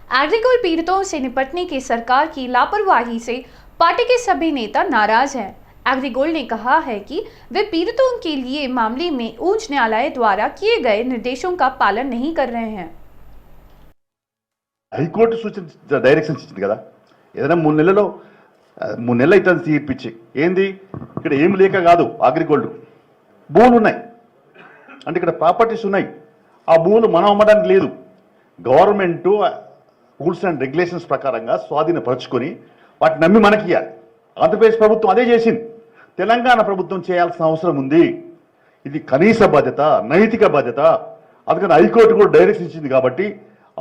एग्रीगोल्ड पीड़ितों से निपटने की सरकार की लापरवाही से पार्टी के सभी नेता नाराज हैं। एग्रीगोल्ड ने कहा है कि वे पीड़ितों के लिए मामले में उच्च न्यायालय द्वारा किए गए निर्देशों का पालन नहीं कर रहे हैं। హైకోర్టు సూచన డైరెక్షన్స్ ఇచ్చింది కదా, ఏదైనా 3 నెలల్లో 3 నెలలు అవుతుంది తీర్పిచ్చి. ఏంది ఇక్కడ ఏం లేక కాదు, అగ్రిగోల్డ్ భూములు ఉన్నాయి అంటే ఇక్కడ ప్రాపర్టీస్ ఉన్నాయి, ఆ భూములు మనం అమ్మడానికి లేదు. గవర్నమెంట్ రూల్స్ అండ్ రెగ్యులేషన్స్ ప్రకారంగా స్వాధీనపరచుకొని వాటిని నమ్మి మనకి ఇవ్వాలి. ఆంధ్రప్రదేశ్ ప్రభుత్వం అదే చేసింది, తెలంగాణ ప్రభుత్వం చేయాల్సిన అవసరం ఉంది. ఇది కనీస బాధ్యత, నైతిక బాధ్యత. అందుకని హైకోర్టు కూడా డైరెక్షన్ ఇచ్చింది కాబట్టి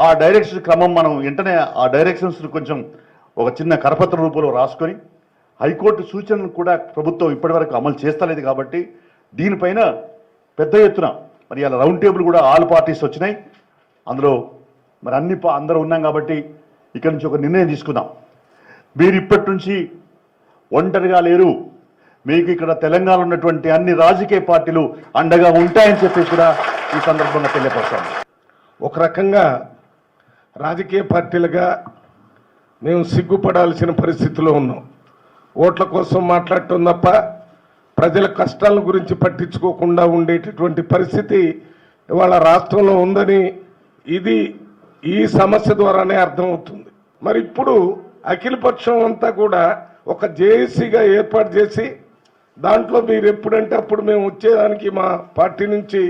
ఆ డైరెక్షన్ క్రమం మనం వెంటనే ఆ డైరెక్షన్స్ కొంచెం ఒక చిన్న కరపత్ర రూపంలో రాసుకొని హైకోర్టు సూచనలు కూడా ప్రభుత్వం ఇప్పటివరకు అమలు చేస్తలేదు కాబట్టి దీనిపైన పెద్ద ఎత్తున మరి అలా రౌండ్ టేబుల్ కూడా ఆల్ పార్టీస్ వచ్చినాయి. అందులో మరి అందరూ ఉన్నాం కాబట్టి ఇక్కడి నుంచి ఒక నిర్ణయం తీసుకుందాం. మీరు ఇప్పటి నుంచి ఒంటరిగా లేరు, మీకు ఇక్కడ తెలంగాణ ఉన్నటువంటి అన్ని రాజకీయ పార్టీలు అండగా ఉంటాయని చెప్పి కూడా ఈ సందర్భంగా తెలియపరుస్తాను. ఒక రకంగా రాజకీయ పార్టీలుగా మేము సిగ్గుపడాల్సిన పరిస్థితిలో ఉన్నాం. ఓట్ల కోసం మాట్లాడటం తప్ప ప్రజల కష్టాల గురించి పట్టించుకోకుండా ఉండేటటువంటి పరిస్థితి ఇవాళ రాష్ట్రంలో ఉందని ఇది ఈ సమస్య ద్వారానే అర్థమవుతుంది. మరి ఇప్పుడు అఖిలపక్షం అంతా కూడా ఒక జేఏసీగా ఏర్పాటు చేసి దాంట్లో మీరు ఎప్పుడంటే అప్పుడు మేము వచ్చేదానికి మా పార్టీ నుంచి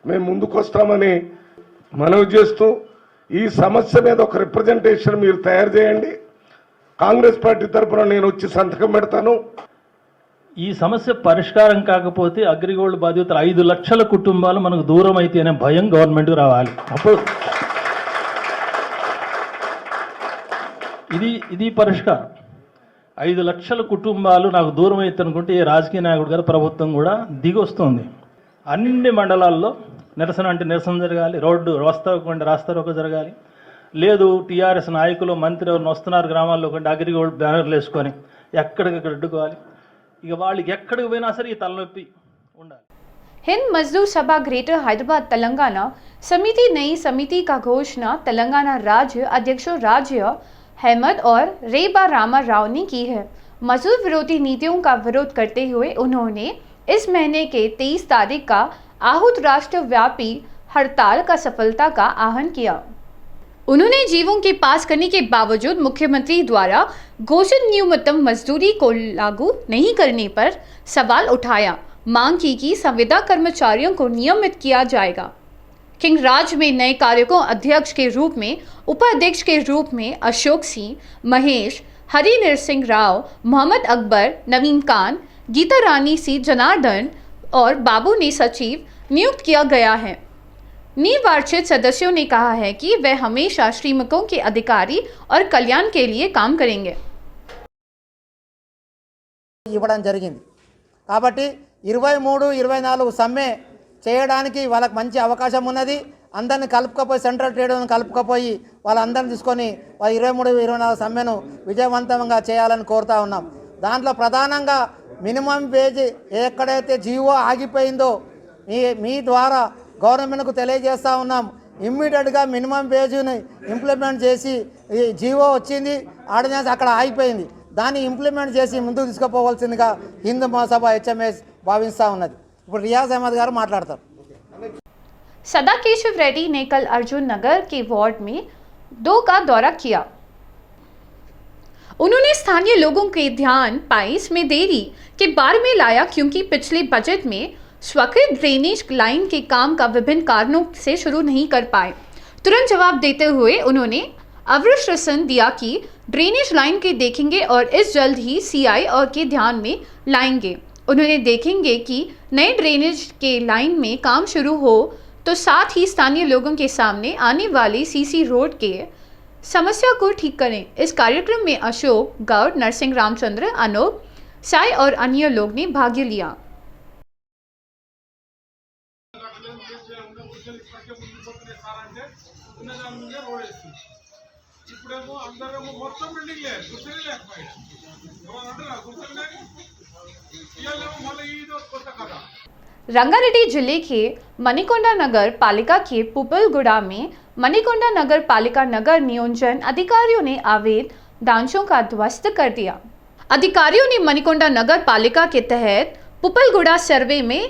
మేము ముందుకు వస్తామని మనవి చేస్తూ ఈ సమస్య మీద ఒక రిప్రజెంటేషన్ మీరు తయారు చేయండి. కాంగ్రెస్ పార్టీ తరఫున నేను వచ్చి సంతకం పెడతాను. ఈ సమస్య పరిష్కారం కాకపోతే అగ్రిగోల్డ్ బాధితులు 5 లక్షల కుటుంబాలు మనకు దూరం అయితే అనే భయం గవర్నమెంట్కి రావాలి. అప్పుడు ఇది పరిష్కారం. 5 లక్షల కుటుంబాలు నాకు దూరం అయితే అనుకుంటే ఏ రాజకీయ నాయకుడు గారు ప్రభుత్వం కూడా దిగి వస్తుంది. అన్ని మండలాల్లో నిరసన అంటే నిరసన జరగాలి, రోడ్డు రాస్తారోకో జరగాలి. లేదు టీఆర్ఎస్ నాయకులు మంత్రి ఎవరిని వస్తున్నారు గ్రామాల్లో కొంటే అగ్రిగోల్డ్ బ్యానర్లు వేసుకొని ఎక్కడికక్కడ అడ్డుకోవాలి. ఇక వాళ్ళకి ఎక్కడికి పోయినా సరే ఈ తలనొప్పి ఉండాలి. हिंद मजदूर सभा ग्रेटर हैदराबाद तेलंगाना समिति नई समिति का घोषणा तेलंगाना राज्य अध्यक्षों राज्य अहमद और रेबा रामा राव ने की है। मजदूर विरोधी नीतियों का विरोध करते हुए उन्होंने इस महीने के 23 तारीख का आहूत राष्ट्रव्यापी हड़ताल का सफलता का आह्वान किया। उन्होंने जीवों के पास करने के बावजूद मुख्यमंत्री द्वारा घोषित न्यूनतम मजदूरी को लागू नहीं करने पर सवाल उठाया। मांग की कि संविदा कर्मचारियों को नियमित किया जाएगा। किंग राज में नए कार्यकों अध्यक्ष के रूप में, उपाध्यक्ष के रूप में अशोक सिंह, महेश, हरि नरसिंह राव, मोहम्मद अकबर, नवीन कान, गीता रानी सी जनार्दन और बाबू ने सचिव नियुक्त किया गया है। निर्वाचित सदस्यों ने कहा है कि वे हमेशा श्रमिकों के अधिकारी और कल्याण के लिए काम करेंगे। ఇవ్వడం జరిగింది కాబట్టి 23, 24 సమ్మె చేయడానికి వాళ్ళకి మంచి అవకాశం ఉన్నది. అందరిని కలుపుకపోయి సెంట్రల్ ట్రేడ్ యూనియన్ కలుపుకపోయి వాళ్ళందరిని తీసుకొని 23, 24 సమ్మెను విజయవంతంగా చేయాలని కోరుతా ఉన్నాం. దాంట్లో ప్రధానంగా మినిమం వేజ్ ఎక్కడైతే జీవో ఆగిపోయిందో మీ ద్వారా గవర్నమెంట్కు తెలియజేస్తూ ఉన్నాం. ఇమ్మీడియట్గా మినిమం వేజ్ని ఇంప్లిమెంట్ చేసి ఈ జీవో వచ్చింది, ఆర్డినెన్స్ అక్కడ ఆగిపోయింది, దాన్ని ఇంప్లిమెంట్ చేసి ముందుకు తీసుకుపోవాల్సిందిగా హిందూ మహాసభ హెచ్ఎంఎస్ భావిస్తూ ఉన్నది. ఇప్పుడు रियाज अहमद గారు మాట్లాడతారు. सदाकेशव रेड्डी ने कल अर्जुन नगर के वार्ड में 2 का दौरा किया। उन्होंने स्थानीय लोगों के ध्यान पाइस में देरी के बारे में लाया क्योंकि पिछले बजट में स्वीकृत ड्रेनेज लाइन के काम का विभिन्न कारणों से शुरू नहीं कर पाए। तुरंत जवाब देते हुए उन्होंने आश्वासन दिया कि ड्रेनेज लाइन के देखेंगे और इस जल्द ही सीआई और के ध्यान में लाएंगे। उन्होंने देखेंगे कि नए ड्रेनेज के लाइन में काम शुरू हो तो साथ ही स्थानीय लोगों के सामने आने वाली सीसी रोड के समस्या को ठीक करें। इस कार्यक्रम में अशोक गौड़, नरसिंह रामचंद्र, अनूप साई और अन्य लोग ने भाग लिया। रंगारेड्डी जिले के मणिकोंडा नगर पालिका के पुपलगुड़ा में मणिकोंडा नगर पालिका नगर नियोजन अधिकारियों ने अवैध ढांचों का ध्वस्त कर दिया। अधिकारियों ने मणिकोंडा नगर पालिका के तहत पुपलगुड़ा सर्वे में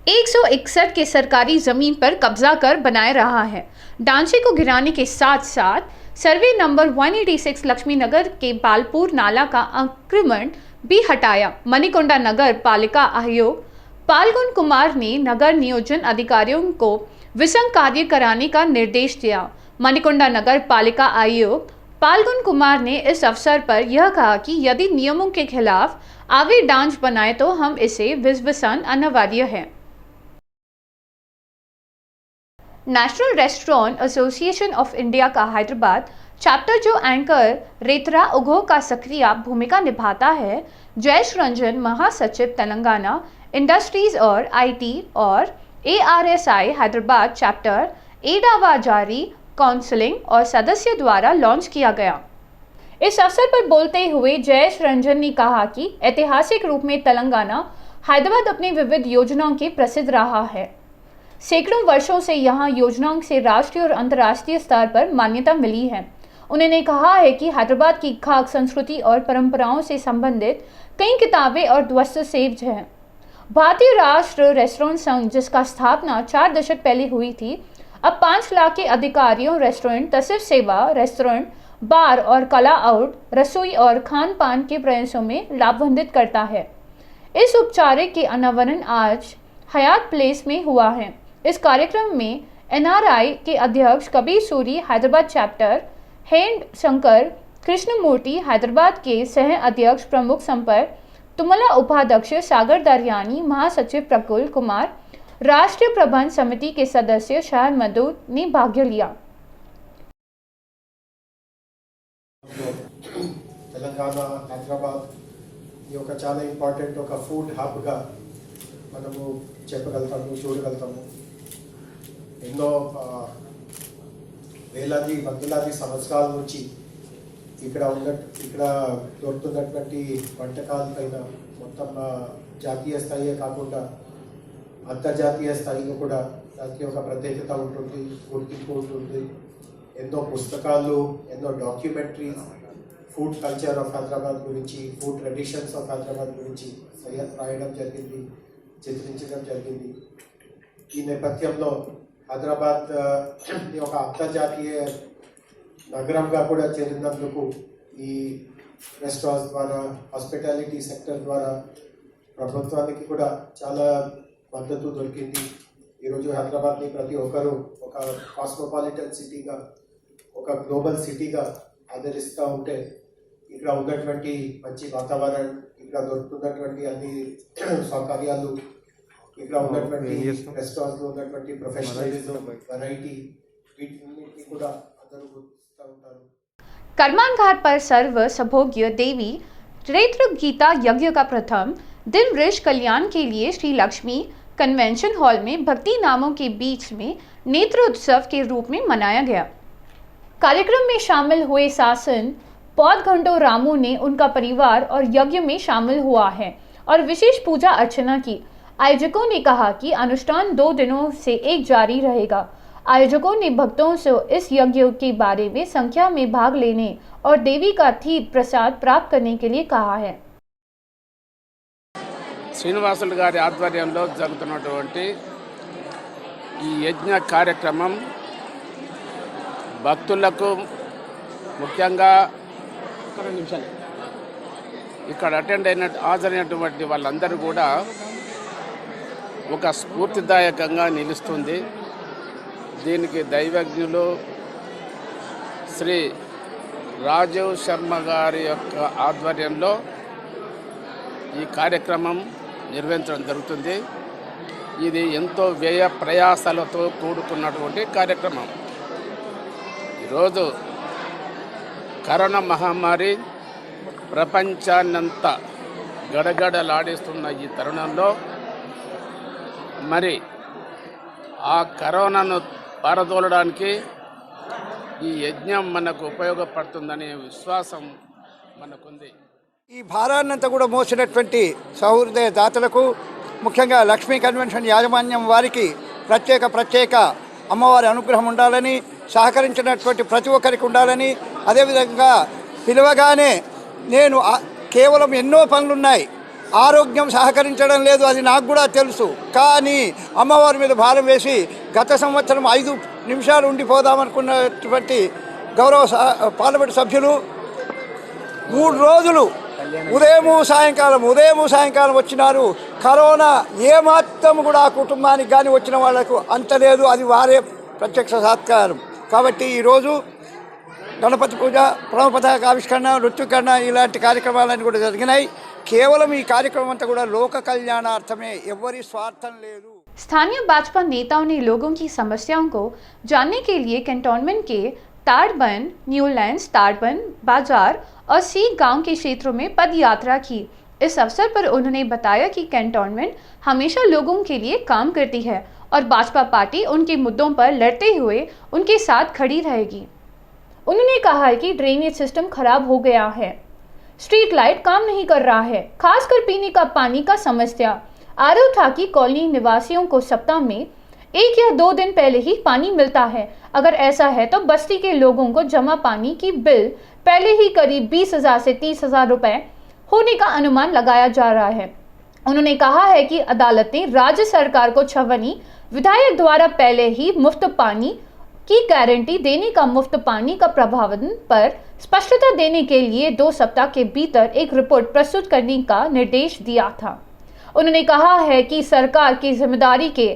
161 के सरकारी जमीन पर कब्जा कर बनाए रहा है। ढांचे को गिराने के साथ साथ सर्वे नंबर 186 लक्ष्मी नगर के बालपुर नाला का अतिक्रमण भी हटाया। मणिकोंडा नगर पालिका आयुक्त पालगुन कुमार ने नगर नियोजन अधिकारियों को विसंग कार्य कराने का निर्देश दिया। मणिकोंडा नगर पालिका आयुक्त पालगुन कुमार ने इस अवसर पर यह कहा कि यदि नियमों के खिलाफ अवैध ढांच बनाए तो हम इसे विसर्जन अनिवार्य है। National restaurant association of India का हैदराबाद चैप्टर, जो एंकर रेतरा उघो का सक्रिय भूमिका निभाता है, जयेश रंजन महासचिव तेलंगाना इंडस्ट्रीज और आईटी और ARSI हैदराबाद चैप्टर एडावा जारी काउंसलिंग और सदस्य द्वारा लॉन्च किया गया। इस अवसर पर बोलते हुए जयेश रंजन ने कहा कि ऐतिहासिक रूप में तेलंगाना हैदराबाद अपनी विविध योजनाओं के प्रसिद्ध रहा है। सैकड़ों वर्षों से यहाँ योजनाओं से राष्ट्रीय और अंतर्राष्ट्रीय स्तर पर मान्यता मिली है। उन्होंने कहा है कि हैदराबाद की खाक संस्कृति और परंपराओं से संबंधित कई किताबें और दस्तावेज हैं। भारतीय राष्ट्र रेस्टोरेंट संघ, जिसका स्थापना 4 दशक पहले हुई थी, अब 5 लाख के अधिकारियों रेस्टोरेंट, तसिफ सेवा, रेस्टोरेंट, बार और कला आउट, रसोई और खान पान के प्रयासों में लाभान्वित करता है। इस उपचारिक के अनावरण आज हयात प्लेस में हुआ है। इस कार्यक्रम में NRI के अध्यक्ष कबीर सूरी हैदराबाद चैप्टर, हेड शंकर कृष्णमूर्ति हैदराबाद के सह अध्यक्ष प्रमुख संपर्क तुमला उपाध्यक्ष सागर दरियानी, महासचिव प्रकुल कुमार, राष्ट्रीय प्रबंध समिति के सदस्य शाह मधु ने भाग लिया। తెలంగాణ హైదరాబాద్ ఈ ఒక చాలా ఇంపార్టెంట్ ఒక ఫుడ్ హబ్గా మనము చెప్పగలుగుతాము, చూడగలుగుతాము. ఎన్నో వేలాది వందలాది సంవత్సరాల నుంచి ఇక్కడ దొరుకుతున్నటువంటి వంటకాల పైన మొత్తం జాతీయ స్థాయి కాకుండా అంతర్జాతీయ స్థాయిలో కూడా దానికి ఒక ప్రత్యేకత ఉంటుంది, గుర్తింపు ఉంటుంది. ఎన్నో పుస్తకాలు, ఎన్నో documentaries food culture of Hyderabad గురించి, ఫుడ్ ట్రెడిషన్స్ ఆఫ్ హైదరాబాద్ గురించి రాయడం జరిగింది, చిత్రించడం జరిగింది. ఈ నేపథ్యంలో హైదరాబాద్ ఒక అంతర్జాతీయ నగరంగా కూడా చేరినందుకు ఈ రెస్టారెంట్స్ ద్వారా, హాస్పిటాలిటీ సెక్టర్ ద్వారా ప్రభుత్వానికి కూడా చాలా మద్దతు దొరికింది. ఈరోజు హైదరాబాద్ని ప్రతి ఒక్కరూ ఒక కాస్మోపాలిటన్ సిటీగా, ఒక గ్లోబల్ సిటీగా ఆదరిస్తూ ఉంటే, ఇక్కడ ఉన్నటువంటి మంచి వాతావరణం, ఇక్కడ దొరుకుతున్నటువంటి అన్ని సౌకర్యాలు, ఇక్కడ ఉన్నటువంటి రెస్టారెంట్స్లో ఉన్నటువంటి ప్రొఫెషనలిజం, వెరైటీ, వీటిని కూడా అందరూ గుర్తిస్తూ ఉంటారు. करमान घाट पर सर्व सभोग्य देवी रेत्र गीता यज्ञ का प्रथम दिन वृक्ष कल्याण के लिए श्री लक्ष्मी कन्वेंशन हॉल में भक्ति नामों के बीच में नेत्रोत्सव के रूप में मनाया गया। कार्यक्रम में शामिल हुए शासन पौध घंटो रामू ने उनका परिवार और यज्ञ में शामिल हुआ है और विशेष पूजा अर्चना की। आयोजकों ने कहा कि अनुष्ठान 2 दिनों से एक जारी रहेगा। आयोजकों ने भक्तों से इस यज्ञ के बारे में संख्या में भाग लेने और देवी का तीर्थ प्रसाद प्राप्त करने के लिए कहा है। శ్రీనివాసులు గారి ఆధ్వర్యంలో జరుగుతున్నటువంటి ఈ యజ్ఞ కార్యక్రమం భక్తులకు, ముఖ్యంగా ఇక్కడ హాజరైనటువంటి వాళ్ళందరూ కూడా ఒక స్ఫూర్తిదాయకంగా నిలుస్తుంది. దీనికి దైవజ్ఞులు శ్రీ రాజీవ్ శర్మ గారి యొక్క ఆధ్వర్యంలో ఈ కార్యక్రమం నిర్వహించడం జరుగుతుంది. ఇది ఎంతో వ్యయ ప్రయాసాలతో కూడుకున్నటువంటి కార్యక్రమం. ఈరోజు కరోనా మహమ్మారి ప్రపంచాన్నంతా గడగడలాడిస్తున్న ఈ తరుణంలో మరి ఆ కరోనాను పారదోలడానికి ఈ యజ్ఞం మనకు ఉపయోగపడుతుందనే విశ్వాసం మనకుంది. ఈ భారాన్నంతా కూడా మోసినటువంటి సహృదయ దాతలకు, ముఖ్యంగా లక్ష్మీ కన్వెన్షన్ యాజమాన్యం వారికి ప్రత్యేక అమ్మవారి అనుగ్రహం ఉండాలని, సహకరించినటువంటి ప్రతి ఒక్కరికి ఉండాలని, అదేవిధంగా పిలవగానే నేను కేవలం ఎన్నో పనులున్నాయి, ఆరోగ్యం సహకరించడం లేదు, అది నాకు కూడా తెలుసు. కానీ అమ్మవారి మీద భారం వేసి గత సంవత్సరం 5 నిమిషాలు ఉండిపోదామనుకున్నటువంటి గౌరవ పార్లమెంటు సభ్యులు 3 రోజులు ఉదయము సాయంకాలం వచ్చినారు. కరోనా ఏమాత్రం కూడా ఆ కుటుంబానికి కానీ వచ్చిన వాళ్లకు అంత లేదు, అది వారే ప్రత్యక్ష సాత్కారం. కాబట్టి ఈరోజు గణపతి పూజ, ప్రణవ పతాక ఆవిష్కరణ, నృత్యకరణ ఇలాంటి కార్యక్రమాలన్నీ కూడా జరిగినాయి. కేవలం ఈ కార్యక్రమం అంతా కూడా లోక కళ్యాణార్థమే, ఎవరి స్వార్థం లేదు. स्थानीय भाजपा नेताओं ने लोगों की समस्याओं को जानने के लिए कैंटोनमेंट के ताड़बन, न्यूलैंड्स, ताड़बन बाजार और सी गांव के क्षेत्रों में पद यात्रा की। इस अवसर पर उन्होंने बताया कि कैंटोनमेंट हमेशा लोगों के लिए काम करती है और भाजपा पार्टी उनके मुद्दों पर लड़ते हुए उनके साथ खड़ी रहेगी। उन्होंने कहा है कि ड्रेनेज सिस्टम खराब हो गया है, स्ट्रीट लाइट काम नहीं कर रहा है, खासकर पीने का पानी का समस्या। आरव था कि कॉलोनी निवासियों को सप्ताह में 1 या 2 दिन पहले ही पानी मिलता है। अगर ऐसा है तो बस्ती के लोगों को जमा पानी की बिल पहले ही करीब 20,000 से 30,000 रुपए होने का अनुमान लगाया जा रहा है। उन्होंने कहा है कि अदालत ने राज्य सरकार को 56 विधायक द्वारा पहले ही मुफ्त पानी की गारंटी देने का मुफ्त पानी का प्रभावन पर स्पष्टता देने के लिए 2 सप्ताह के भीतर एक रिपोर्ट प्रस्तुत करने का निर्देश दिया था। उन्होंने कहा है कि सरकार की जिम्मेदारी के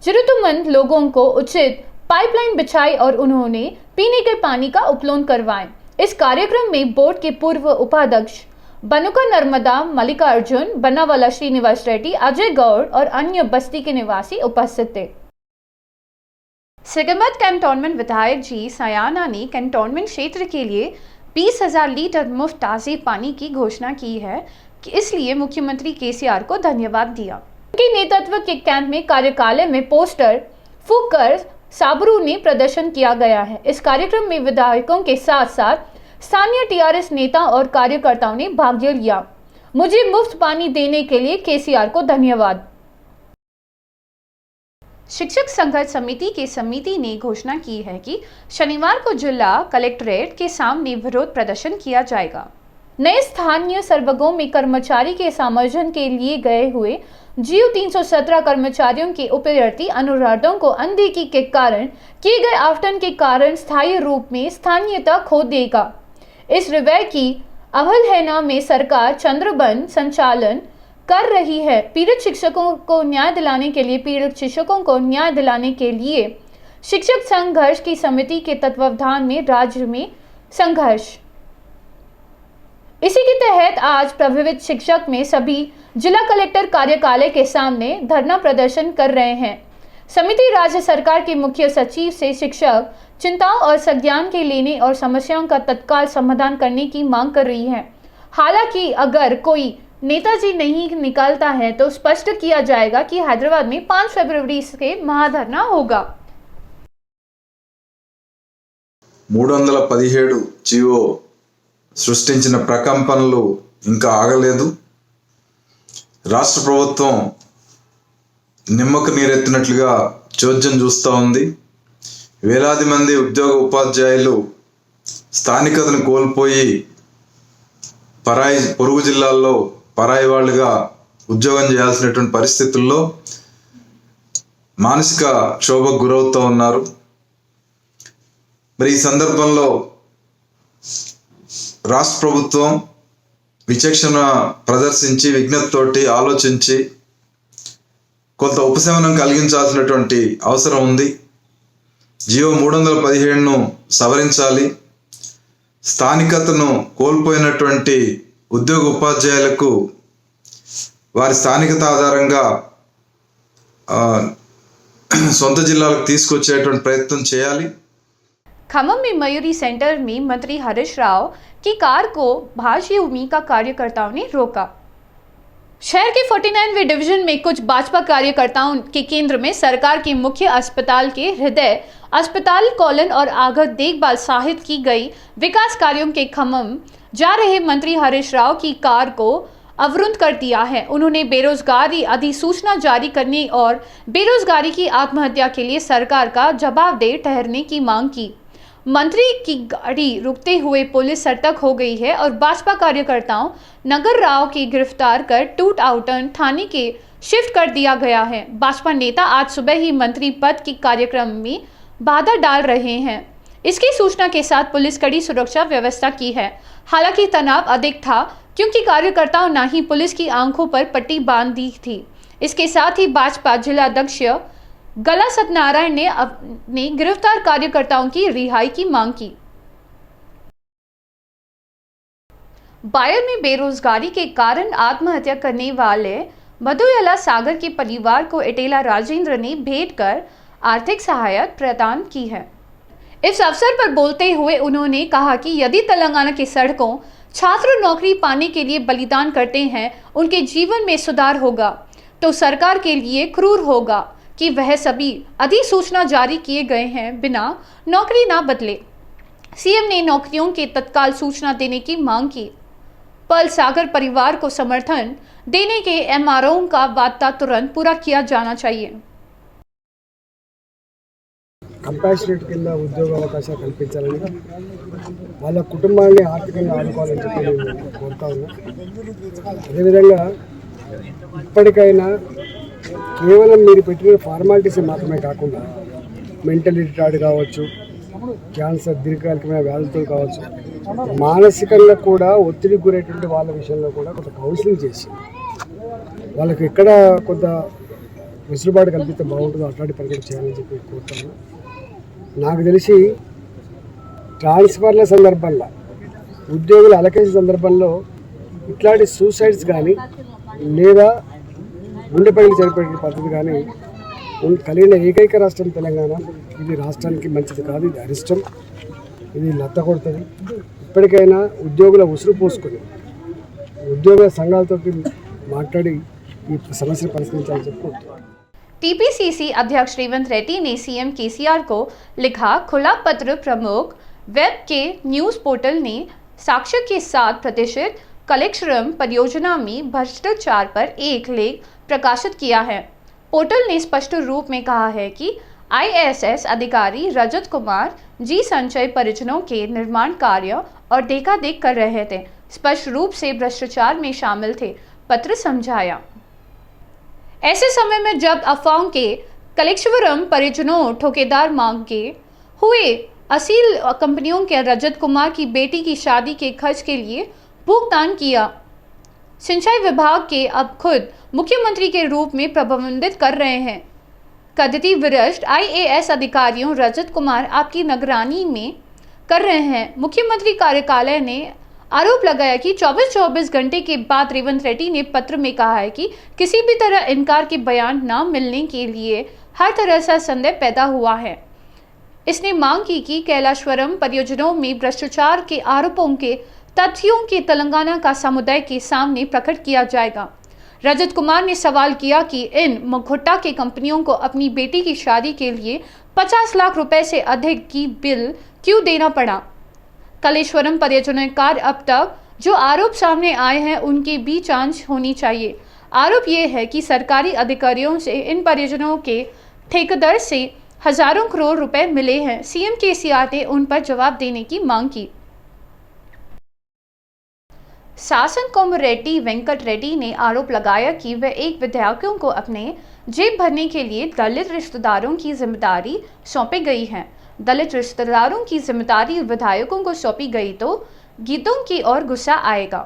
जरूरतमंद लोगों को उचित पाइपलाइन बिछाई और उन्होंने पीने के पानी का उपलब्ध करवाएं। इस कार्यक्रम में बोर्ड के पूर्व उपाध्यक्ष बनुका नर्मदा मल्लिकार्जुन, बनावाला श्रीनिवास रेड्डी, अजय गौड़ और अन्य बस्ती के निवासी उपस्थित थे। सिगमत कैंटोनमेंट विधायक जी सयाना ने कैंटोनमेंट क्षेत्र के लिए 20,000 लीटर मुफ्त ताज़े पानी की घोषणा की है, कि इसलिए मुख्यमंत्री केसीआर को धन्यवाद दिया। उनके नेतृत्व के कैंप में कार्यकालय में पोस्टर फूककर साबरू ने प्रदर्शन किया गया है। इस कार्यक्रम में विधायकों के साथ साथ स्थानीय टीआरएस नेता और कार्यकर्ताओं ने भाग लिया। मुझे मुफ्त पानी देने के लिए केसीआर को धन्यवाद। शिक्षक संघर्ष समिति के समिति ने घोषणा की है कि शनिवार को जिला कलेक्ट्रेट के सामने विरोध प्रदर्शन किया जाएगा। नए स्थानीय सर्वगों में कर्मचारी के समायोजन के लिए गए हुए जीओ 317 कर्मचारियों के उपयर्थी अनुरोधों को अनदेखी के कारण किए गए आवंटन के कारण स्थायी रूप में स्थानीयता खो देगा। इस रवैये की अवहेलना में सरकार चंद्रबन संचालन कर रही है। पीड़ित शिक्षकों को न्याय दिलाने के लिए शिक्षक संघर्ष की समिति के तत्वावधान में राज्य में संघर्ष। इसी के तहत आज प्रभावित शिक्षक में सभी जिला कलेक्टर कार्यालय के सामने धरना प्रदर्शन कर रहे हैं। समिति राज्य सरकार के मुख्य सचिव से शिक्षक चिंताओं और संज्ञान के लेने और समस्याओं का तत्काल समाधान करने की मांग कर रही है। हालांकि अगर कोई नेताजी नहीं निकालता है तो स्पष्ट किया जाएगा कि हैदराबाद में 5 फरवरी से महाधरना होगा। 317 జీవో సృష్టించిన ప్రకంపనలు ఇంకా ఆగలేదు. రాష్ట్ర ప్రభుత్వం నిమ్మకు నీరెత్తినట్లుగా చోద్యం చూస్తూ ఉంది. వేలాది మంది ఉద్యోగ ఉపాధ్యాయులు స్థానికతను కోల్పోయి పొరుగు జిల్లాల్లో పరాయి వాళ్ళుగా ఉద్యోగం చేయాల్సినటువంటి పరిస్థితుల్లో మానసిక క్షోభకు గురవుతూ ఉన్నారు. మరి ఈ సందర్భంలో రాష్ట్ర ప్రభుత్వం విచక్షణ ప్రదర్శించి విజ్ఞతతోటి ఆలోచించి కొంత ఉపశమనం కలిగించాల్సినటువంటి అవసరం ఉంది. జీవో 317ను సవరించాలి. స్థానికతను కోల్పోయినటువంటి ఉద్యోగ ఉపాధ్యాయులకు వారి స్థానికత ఆధారంగా సొంత జిల్లాలకు తీసుకొచ్చేటువంటి ప్రయత్నం చేయాలి. खम्मम में मयूरी सेंटर में मंत्री हरीश राव की कार को भाजपा उम्मी का कार्यकर्ताओं ने रोका। शहर के 49वें डिवीजन में कुछ भाजपा कार्यकर्ताओं के केंद्र में सरकार के मुख्य अस्पताल के हृदय अस्पताल कॉलन और आघत देखभाल सहित की गई विकास कार्यों के खम्मम जा रहे मंत्री हरीश राव की कार को अवरुद्ध कर दिया है। उन्होंने बेरोजगारी अधिसूचना जारी करने और बेरोजगारी की आत्महत्या के लिए सरकार का जवाबदेह ठहरने की मांग की। मंत्री की गाड़ी रुकते हुए पुलिस सतर्क हो गई है और भाजपा कार्यकर्ताओं नगर राव की गिरफ्तार कर टूट आउटन थाने के शिफ्ट कर दिया गया है। भाजपा नेता आज सुबह ही मंत्री पद के कार्यक्रम में बाधा डाल रहे हैं। इसकी सूचना के साथ पुलिस कड़ी सुरक्षा व्यवस्था की है। हालांकि तनाव अधिक था क्योंकि कार्यकर्ताओं ने ही पुलिस की आंखों पर पट्टी बांध दी थी। इसके साथ ही भाजपा जिला अध्यक्ष गला सत्यनारायण ने अपने गिरफ्तार कार्यकर्ताओं की रिहाई की मांग की। बायर में बेरोजगारी के कारण आत्महत्या करने वाले मधुयाला सागर के परिवार को इटेला राजेंद्र ने भेंट कर आर्थिक सहायता प्रदान की है। इस अवसर पर बोलते हुए उन्होंने कहा कि यदि तेलंगाना की सड़कों छात्र नौकरी पाने के लिए बलिदान करते हैं, उनके जीवन में सुधार होगा, तो सरकार के लिए क्रूर होगा कि वह सभी अधिसूचना जारी किए गए हैं बिना नौकरी ना बदले। सीएम ने नौकरियों के तत्काल सूचना देने की मांग की। पर्ल सागर परिवार को समर्थन देने के एमआरओ का वादा तुरंत पूरा किया जाना चाहिए। కంపాషనేట్ కింద ఉద్యోగ అవకాశాలు కల్పించాలని వాళ్ళ కుటుంబాన్ని ఆర్థికంగా ఆదుకోవాలని చెప్పి నేను కోరుతా ఉన్నా. అదేవిధంగా ఇప్పటికైనా కేవలం మీరు పెట్టిన ఫార్మాలిటీస్ మాత్రమే కాకుండా మెంటల్ రిటార్డ్ కావచ్చు, క్యాన్సర్, దీర్ఘకాలికమైన వ్యాధులతో కావచ్చు, మానసికంగా కూడా ఒత్తిడికి గురైనటువంటి వాళ్ళ విషయంలో కూడా కొంత కౌన్సిలింగ్ చేసి వాళ్ళకి ఎక్కడ కొంత వెసులుబాటు కల్పిస్తే బాగుంటుందో అట్లాంటి పని కూడా చేయాలని చెప్పి కోరుతాను. నాకు తెలిసి ట్రాన్స్ఫర్ల సందర్భంలో, ఉద్యోగుల అలకేషన్ సందర్భంలో ఇట్లాంటి సూసైడ్స్ కానీ లేదా గుండె పగిలి చనిపోయే పద్ధతి కానీ కలిగిన ఏకైక రాష్ట్రం తెలంగాణ. ఇది రాష్ట్రానికి మంచిది కాదు, ఇది అరిష్టం, ఇది లత్త కొడుతుంది. ఇప్పటికైనా ఉద్యోగుల ఉసురు పోసుకొని ఉద్యోగుల సంఘాలతో మాట్లాడి ఈ సమస్యను పరిష్కరించాలని చెప్పుకుంటున్నాను. टीपीसीसी अध्यक्ष रेवंत रेड्डी ने सीएम केसीआर को लिखा खुला पत्र। प्रमुख वेब के न्यूज पोर्टल ने साक्ष्य के 7% कलेक्शरम परियोजना में भ्रष्टाचार पर एक लेख प्रकाशित किया है। पोर्टल ने स्पष्ट रूप में कहा है कि आईएएस अधिकारी रजत कुमार जी संचय परियोजनाओं के निर्माण कार्य और देखादेख कर रहे थे, स्पष्ट रूप से भ्रष्टाचार में शामिल थे, पत्र समझाया। ऐसे समय में जब अफवाहों के कलेक्शवरम परियोजनाओं ठेकेदार मांगे हुए असील कंपनियों के रजत कुमार की बेटी की शादी के खर्च के लिए भुगतान किया, सिंचाई विभाग के अब खुद मुख्यमंत्री के रूप में प्रबंधित कर रहे हैं। कथित वरिष्ठ आईएएस अधिकारियों रजत कुमार आपकी निगरानी में कर रहे हैं। मुख्यमंत्री कार्यालय ने आरोप लगाया कि 24 घंटे के बाद रेवंत रेड्डी ने पत्र में कहा है कि किसी भी तरह इनकार के बयान न मिलने के लिए हर तरह से संदेह पैदा हुआ है। इसने मांग की कि कैलाशवरम परियोजनाओं में भ्रष्टाचार के आरोपों के तथ्यों के तेलंगाना का समुदाय के सामने प्रकट किया जाएगा। रजत कुमार ने सवाल किया कि इन घोटा के कंपनियों को अपनी बेटी की शादी के लिए 50 लाख रुपए से अधिक की बिल क्यों देना पड़ा। कलेश्वरम परियोजना कार्य अब तक जो आरोप सामने आए हैं उनकी भी जांच होनी चाहिए। आरोप ये है कि सरकारी अधिकारियों से इन परियोजनाओं के ठेकेदार से हजारों करोड़ रुपए मिले हैं। सीएम केसीआर ने उन पर जवाब देने की मांग की। शासन कोमरेड्डी वेंकट रेड्डी ने आरोप लगाया कि वह एक विधायकों को अपने जेब भरने के लिए दलित रिश्तेदारों की जिम्मेदारी सौंपी गई है। दलित रिश्तेदारों की जिम्मेदारी विधायकों को सौंपी गई तो गीतों की ओर गुस्सा आएगा।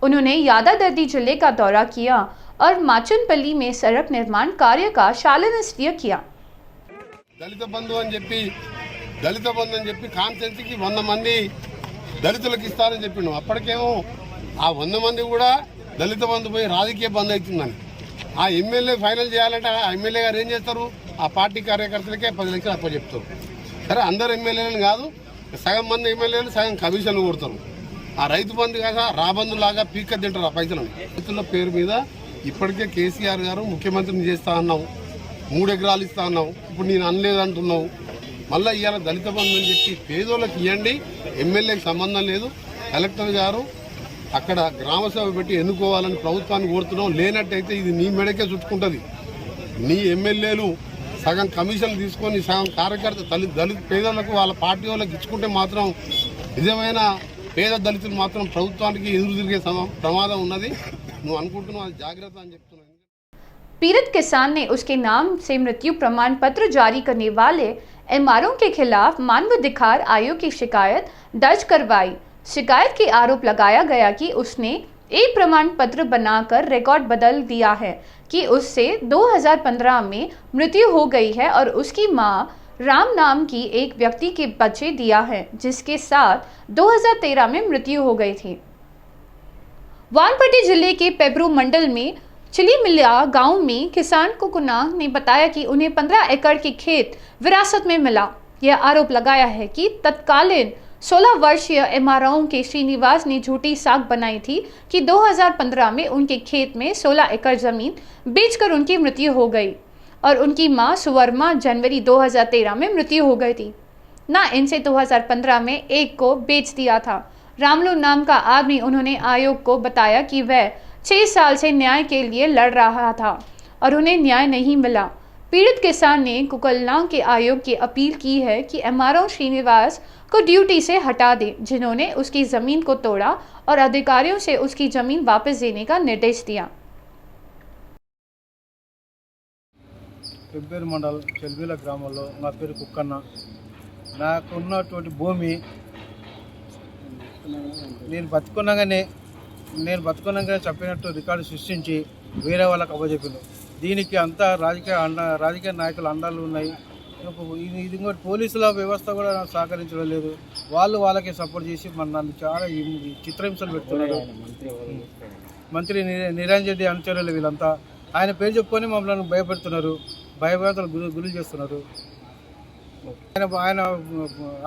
उन्होंने यादादर्दी जिले का दौरा किया और माचनपल्ली में सड़क निर्माण कार्य का शिलान्यास किया। దళిత బంధు అని చెప్పి కాన్స్టిట్యూన్సీకి 100 మంది దళితులకు ఇస్తారని చెప్పిండు. అప్పటికేమో ఆ 100 మంది కూడా దళిత బంధు పోయి రాజకీయ బంధు అవుతుందని ఆ ఎమ్మెల్యే ఫైనల్ చేయాలంటే ఆ ఎమ్మెల్యే గారు ఏం చేస్తారు, ఆ పార్టీ కార్యకర్తలకే 10 లక్షలు అప్పచెప్తారు. సరే అందరు ఎమ్మెల్యేలు కాదు, సగం మంది ఎమ్మెల్యేలు సగం కమిషన్లు కొడతారు. ఆ రైతు బంధు కాక రాబంధు లాగా పీక్క తింటారు ఆ పైసలను. రైతుల పేరు మీద ఇప్పటికే కేసీఆర్ గారు ముఖ్యమంత్రిని చేస్తా అన్నావు, 3 ఎకరాలు ఇస్తా అన్నావు, ఇప్పుడు నేను అనలేదు అంటున్నావు. మళ్ళీ ఇవాళ దళిత బంధు అని చెప్పి పేదోళ్ళకి ఇవ్వండి, ఎమ్మెల్యేకి సంబంధం లేదు. కలెక్టర్ గారు అక్కడ గ్రామసభ పెట్టి ఎన్నుకోవాలని ప్రభుత్వాన్ని కోరుతున్నాం. లేనట్టయితే ఇది నీ మెడకే చుట్టుకుంటుంది. నీ ఎమ్మెల్యేలు సగం కమిషన్లు తీసుకొని సగం కార్యకర్త దళిత పేదలకు వాళ్ళ పార్టీ వాళ్ళకి ఇచ్చుకుంటే మాత్రం నిజమైన పేద దళితులు మాత్రం ప్రభుత్వానికి ఎదురు తిరిగే ప్రమాదం ఉన్నది. నువ్వు అనుకుంటున్నావు, అది జాగ్రత్త అని చెప్తున్నాను. पीड़ित किसान ने उसके नाम से मृत्यु प्रमाण पत्र जारी करने वाले एमआरओ के खिलाफ मानवाधिकार आयोग की शिकायत दर्ज करवाई। शिकायत के आरोप लगाया गया कि उसने एक प्रमाण पत्र बनाकर रिकॉर्ड बदल दिया है कि उससे 2015 में मृत्यु हो गई है और उसकी मां राम नाम की एक व्यक्ति के बच्चे दिया है जिसके साथ 2013 में मृत्यु हो गई थी। वानपट्टी जिले के पेबरू मंडल में चिलीमिलिया गांव में किसान कुकुना ने बताया कि उन्हें 15 एकड़ के खेत विरासत में मिला। यह आरोप लगाया है कि तत्कालीन 16 वर्षीय एमआरओ के श्रीनिवास ने झूठी साख बनाई थी कि 2015 में उनके खेत में 16 एकड़ जमीन बेचकर उनकी मृत्यु हो गई और उनकी मां सुवर्मा जनवरी 2013 में मृत्यु हो गई थी। ना इनसे 2015 में एक को बेच दिया था। रामलू नाम का आदमी उन्होंने आयोग को बताया कि वह 6 साल से न्याय के लिए लड़ रहा था और उन्हें न्याय नहीं मिला। पीड़ित किसान ने कुकलना के आयोग की अपील की है कि एमआरओ श्रीनिवास को ड्यूटी से हटा दे, जिन्होंने उसकी ज़मीन को तोड़ा और अधिकारियों से उसकी ज़मीन वापस देने का निर्देश दिया। పెబ్బేరు మండలం చెల్బీల గ్రామంలో నా పేరు కుక్కన్న. నాకున్నటువంటి భూమి నేను బతుకున్నాగానే చెప్పినట్టు రికార్డు సృష్టించి వేరే వాళ్ళకి అప్పచెప్పిండు. దీనికి అంతా రాజకీయ నాయకులు అండాలు ఉన్నాయి. ఇది ఇంకోటి పోలీసుల వ్యవస్థ కూడా నాకు సహకరించడం లేదు. వాళ్ళకి సపోర్ట్ చేసి నన్ను చాలా చిత్రహింసలు పెడుతున్నారు. మంత్రి నిరంజన్ రెడ్డి అనుచరులు వీళ్ళంతా ఆయన పేరు చెప్పుకొని మమ్మల్ని భయపెడుతున్నారు, భయభ్రాంతులు గురి చేస్తున్నారు.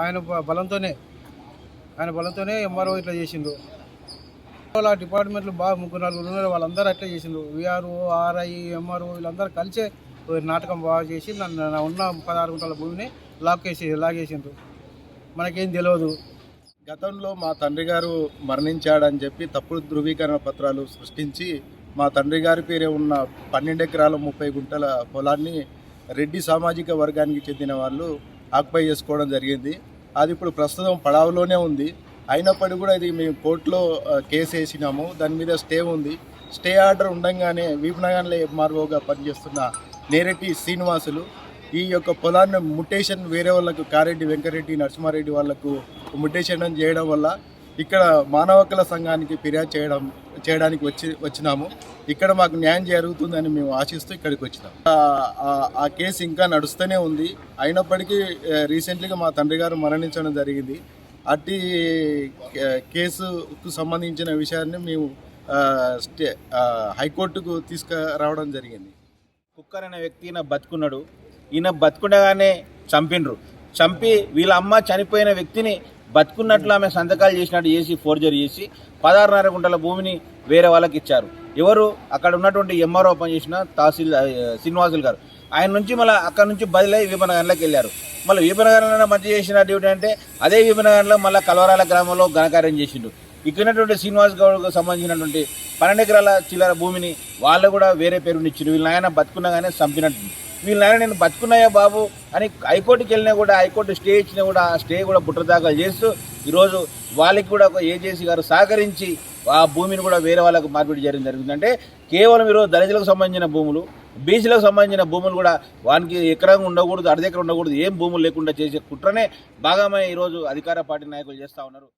ఆయన బలంతోనే ఎంఆర్ఓ ఇట్లా చేసిండు. వాళ్ళ డిపార్ట్మెంట్లు బాగా 3-4 ఉన్నారు, వాళ్ళందరూ అట్లా చేసిండు. విఆర్ఓ, ఆర్ఐ, ఎంఆర్ఓ వీళ్ళందరూ కలిసే నాటకం బాగా చేసి నన్ను ఉన్న 16 గుంటల భూమిని లాగేసిండ్రు. మనకేం తెలియదు. గతంలో మా తండ్రి గారు మరణించాడని చెప్పి తప్పుడు ధృవీకరణ పత్రాలు సృష్టించి మా తండ్రి గారి పేరే ఉన్న 12 ఎకరాల 30 గుంటల పొలాన్ని రెడ్డి సామాజిక వర్గానికి చెందిన వాళ్ళు ఆక్యుపై చేసుకోవడం జరిగింది. అది ఇప్పుడు ప్రస్తుతం పడావులోనే ఉంది. అయినప్పటికీ కూడా ఇది మేము కోర్టులో కేసు వేసినాము. దాని మీద స్టే ఉంది. స్టే ఆర్డర్ ఉండగానే వీపనగర్లో ఎంఆర్ఓగా పనిచేస్తున్న నేరెడ్డి శ్రీనివాసులు ఈ యొక్క పొలాన్ని ముటేషన్ వేరే వాళ్ళకు కారెడ్డి వెంకరెడ్డి నరసింహారెడ్డి వాళ్లకు ముటేషన్ చేయడం వల్ల ఇక్కడ మానవ హక్కుల సంఘానికి ఫిర్యాదు చేయడానికి వచ్చినాము. ఇక్కడ మాకు న్యాయం జరుగుతుందని మేము ఆశిస్తూ ఇక్కడికి వచ్చినాం. ఆ కేసు ఇంకా నడుస్తూనే ఉంది. అయినప్పటికీ రీసెంట్లీగా మా తండ్రి గారు మరణించడం జరిగింది. అట్టి కేసుకు సంబంధించిన విషయాన్ని మేము హైకోర్టుకు తీసుకురావడం జరిగింది. కుక్కర్ అనే వ్యక్తి ఈయన బతుకున్నాడు. ఈయన బతుకుండగానే చంపి వీళ్ళ అమ్మ చనిపోయిన వ్యక్తిని బతుకున్నట్లు ఆమె సంతకాలు చేసినట్టు చేసి ఫోర్జరీ చేసి 16.5 గుంటల భూమిని వేరే వాళ్ళకి ఇచ్చారు. ఎవరు అక్కడ ఉన్నటువంటి ఎంఆర్ఓ పనిచేసిన శ్రీనివాసులు గారు. ఆయన నుంచి మళ్ళీ అక్కడ నుంచి బదిలై వీపనగర్లోకి వెళ్ళారు. మళ్ళీ వీపనగర్లో మంచి చేసిన డ్యూటీ అంటే అదే వీపనగర్లో మళ్ళీ కలవరాల గ్రామంలో ఘనకార్యం చేసిండు. ఇక్కడటువంటి శ్రీనివాస్ గౌడ్కు సంబంధించినటువంటి 12 ఎకరాల చిల్లర భూమిని వాళ్ళు కూడా వేరే పేరునిచ్చిండు. వీళ్ళ నాయన బతుకున్నగానే చంపినట్టు. వీళ్ళ నాయన నేను బతుకున్నాయా బాబు అని హైకోర్టుకి వెళ్ళినా కూడా హైకోర్టు స్టే ఇచ్చినా కూడా ఆ స్టే కూడా బుట్టదాఖలు చేస్తూ ఈరోజు వాళ్ళకి కూడా ఒక ఏజేసీ గారు సహకరించి ఆ భూమిని కూడా వేరే వాళ్ళకు మార్పిడి చేయడం జరుగుతుందంటే కేవలం ఈరోజు దళితులకు సంబంధించిన భూములు, బీసీలకు సంబంధించిన భూములు కూడా వానికి ఎకరంగా ఉండకూడదు, అర్ధ ఎకరం ఉండకూడదు, ఏం భూములు లేకుండా చేసే కుట్రనే భాగమే ఈరోజు అధికార పార్టీ నాయకులు చేస్తూ ఉన్నారు.